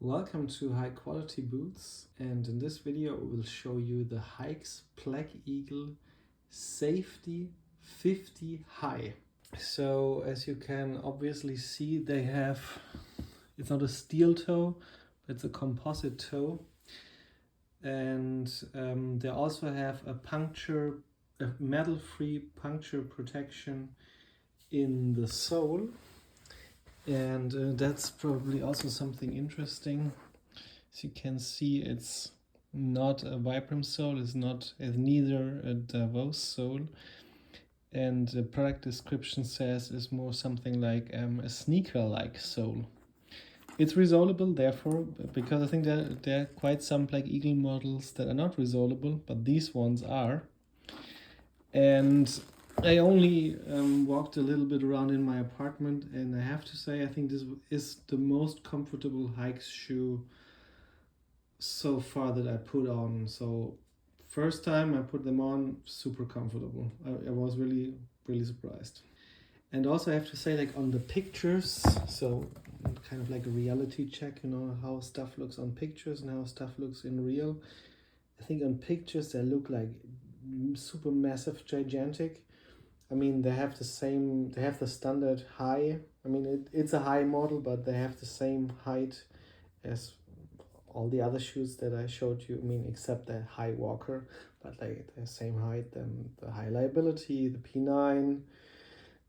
Welcome to High Quality Boots, and in this video I will show you the Haix Black Eagle Safety 50 High. So as you can obviously see, they have, it's not a steel toe, but it's a composite toe, and they also have a metal-free puncture protection in the sole. And that's probably also something interesting. As you can see, it's not a Vibram sole, it's neither a Davos sole. And the product description says it's more something like a sneaker-like sole. It's resoleable, therefore, because I think there are quite some Black Eagle models that are not resoleable, but these ones are. And I only walked a little bit around in my apartment, and I have to say I think this is the most comfortable Haix shoe so far that I put on. So first time I put them on, super comfortable. I was really surprised. And also I have to say, like, on the pictures, so kind of like a reality check, you know, how stuff looks on pictures and how stuff looks in real. I think on pictures they look like super massive, gigantic. I mean, they have the standard high. I mean, it's a high model, but they have the same height as all the other shoes that I showed you. I mean, except the High Walker, but like the same height than the High Liability, the P9,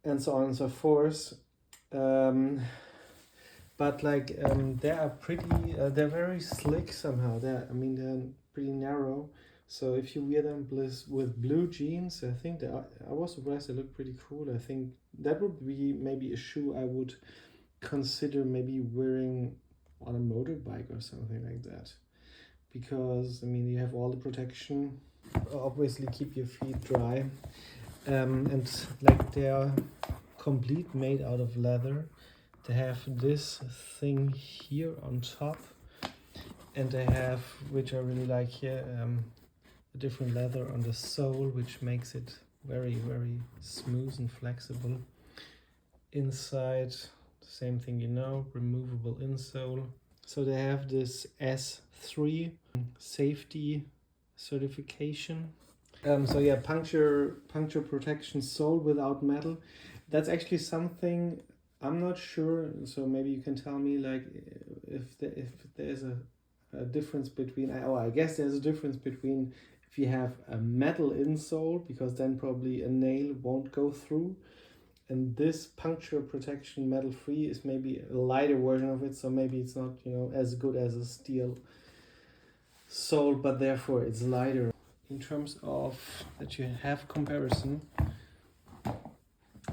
and so on and so forth. But like they are pretty. They're very slick somehow. They're pretty narrow. So if you wear them with blue jeans, I think I was surprised they look pretty cool. I think that would be maybe a shoe I would consider maybe wearing on a motorbike or something like that. Because, I mean, you have all the protection, obviously keep your feet dry. And like they are complete made out of leather. They have this thing here on top. And they have, which I really like here, a different leather on the sole, which makes it very smooth and flexible. Inside, same thing, you know, removable insole. So they have this S3 safety certification. So yeah, puncture protection sole without metal. That's actually something I'm not sure. So maybe you can tell me, like, if there's a difference between. I guess there's a difference between if you have a metal insole, because then probably a nail won't go through, and this puncture protection metal free is maybe a lighter version of it, so maybe it's not, you know, as good as a steel sole, but therefore it's lighter. In terms of that you have comparison,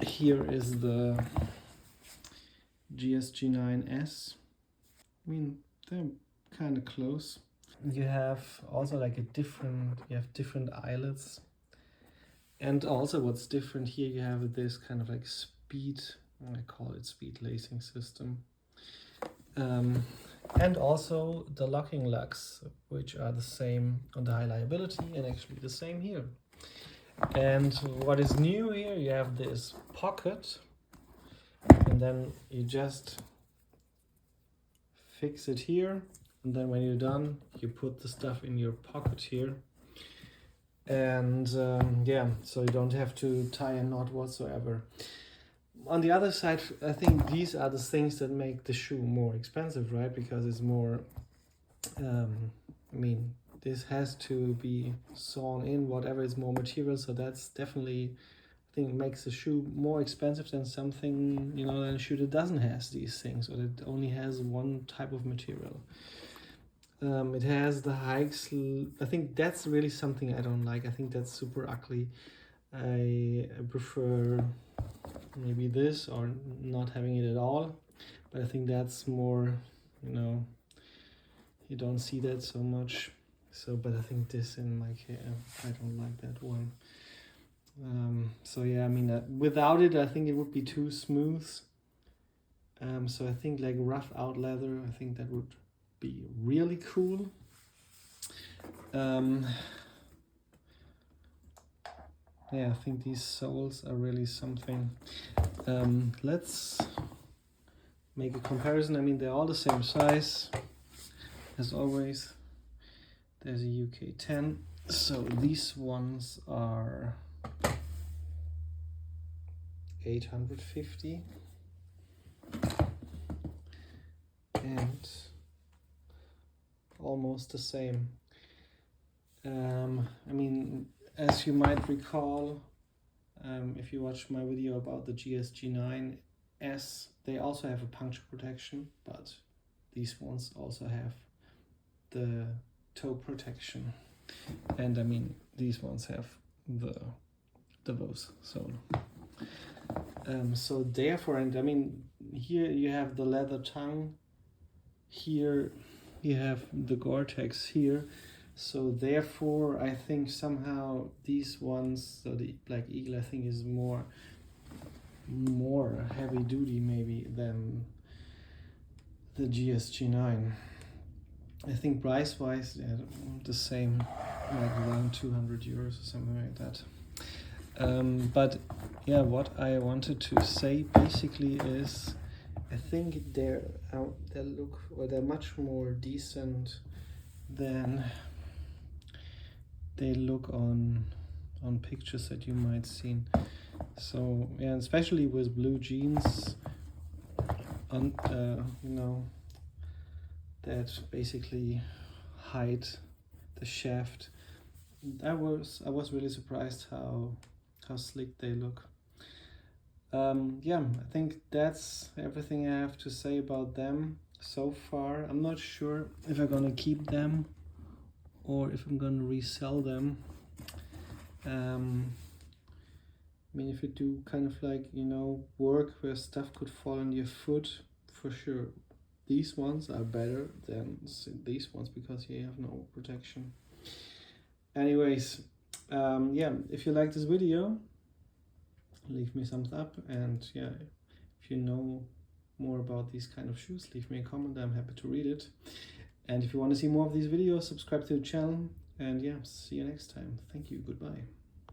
here is the GSG9S. I mean, they're kind of close. You have also like different eyelets, and also what's different here, you have this kind of like speed, I call it speed lacing system, and also the locking lugs, which are the same on the High Liability and actually the same here. And what is new here, you have this pocket, and then you just fix it here. And then when you're done, you put the stuff in your pocket here. And yeah, so you don't have to tie a knot whatsoever. On the other side, I think these are the things that make the shoe more expensive, right? Because it's more, I mean, this has to be sewn in, whatever is more material. So that's definitely, I think, makes the shoe more expensive than something, you know, than a shoe that doesn't have these things, or that only has one type of material. It has the Haix. I think that's really something I don't like. I think that's super ugly. I prefer maybe this or not having it at all. But I think that's more, you know, you don't see that so much. So, but I think this in my case, I don't like that one. So yeah, I mean, without it, I think it would be too smooth. So I think like rough out leather, I think that would be really cool. Yeah, I think these soles are really something. Let's make a comparison. I mean, they're all the same size. as always, there's a UK 10. So these ones are 850 and almost the same. I mean, as you might recall, if you watched my video about the GSG9S, they also have a puncture protection, but these ones also have the toe protection. And I mean, these ones have the Davos sole. So therefore, and I mean, here you have the leather tongue, here you have the Gore-Tex here. So therefore, I think somehow these ones, so the Black Eagle, I think is more heavy duty maybe than the GSG9. I think price wise, yeah, the same, like around 200 euros or something like that. But yeah, what I wanted to say basically is, I think they look, or they're much more decent than they look on pictures that you might seen. So yeah, especially with blue jeans on you know, that basically hide the shaft. I was really surprised how slick they look. Yeah, I think that's everything I have to say about them so far. I'm not sure if I'm gonna keep them or if I'm gonna resell them. I mean, if you do kind of like, you know, work where stuff could fall on your foot, for sure these ones are better than these ones because you have no protection. Anyways, yeah, if you like this video, leave me a thumbs up, and yeah, if you know more about these kind of shoes, leave me a comment. I'm happy to read it. And if you want to see more of these videos, subscribe to the channel, and yeah, see you next time. Thank you, goodbye.